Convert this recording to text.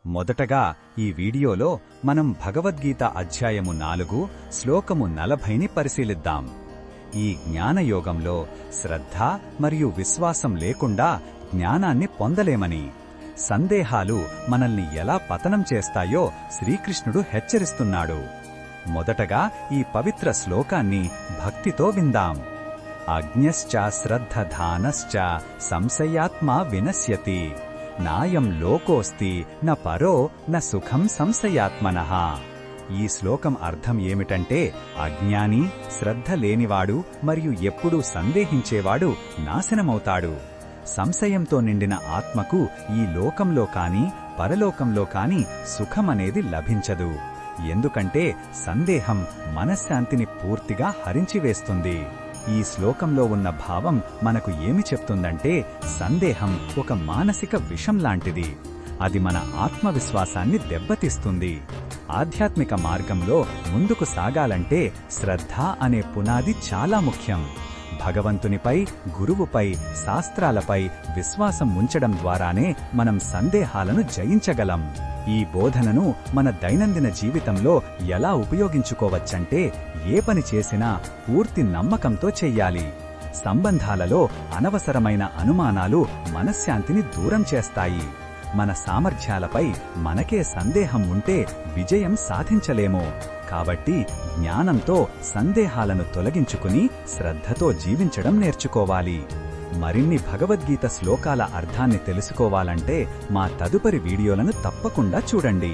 మొదటగా ఈ వీడియోలో మనం భగవద్గీత అధ్యాయము 4 శ్లోకము 40ని పరిశీలిద్దాం. ఈ జ్ఞానయోగంలో శ్రద్ధ మరియు విశ్వాసం లేకుండా జ్ఞానాన్ని పొందలేమని, సందేహాలు మనల్ని ఎలా పతనం చేస్తాయో శ్రీకృష్ణుడు హెచ్చరిస్తున్నాడు. మొదటగా ఈ పవిత్ర శ్లోకాన్ని భక్తితో విందాం. అజ్ఞశ్చ శ్రద్ధధానశ్చ సంశయాత్మా వినశ్యతి, నాయం లోకోస్తి న పరో న సుఖం సంశయాత్మనః. ఈ శ్లోకం అర్థం ఏమిటంటే, అజ్ఞాని, శ్రద్ధ లేనివాడు మరియు ఎప్పుడూ సందేహించేవాడు నాశనమవుతాడు. సంశయంతో నిండిన ఆత్మకు ఈ లోకంలో కాని పరలోకంలో కాని సుఖమనేది లభించదు. ఎందుకంటే సందేహం మనశ్శాంతిని పూర్తిగా హరించివేస్తుంది. ఈ శ్లోకంలో ఉన్న భావం మనకు ఏమి చెప్తుందంటే, సందేహం ఒక మానసిక విషం లాంటిది. అది మన ఆత్మవిశ్వాసాన్ని దెబ్బతీస్తుంది. ఆధ్యాత్మిక మార్గంలో ముందుకు సాగాలంటే శ్రద్ధ అనే పునాది చాలా ముఖ్యం. భగవంతునిపై, గురువుపై, శాస్త్రాలపై విశ్వాసం ఉంచడం ద్వారానే మనం సందేహాలను జయించగలం. ఈ బోధనను మన దైనందిన జీవితంలో ఎలా ఉపయోగించుకోవచ్చంటే, ఏ పని చేసినా పూర్తి నమ్మకంతో చెయ్యాలి. సంబంధాలలో అనవసరమైన అనుమానాలు మనశ్శాంతిని దూరం చేస్తాయి. మన సామర్థ్యాలపై మనకే సందేహం ఉంటే విజయం సాధించలేము. కాబట్టి జ్ఞానంతో సందేహాలను తొలగించుకుని శ్రద్ధతో జీవించడం నేర్చుకోవాలి. మరిన్ని భగవద్గీత శ్లోకాల అర్థాన్ని తెలుసుకోవాలంటే మా తదుపరి వీడియోలను తప్పకుండా చూడండి.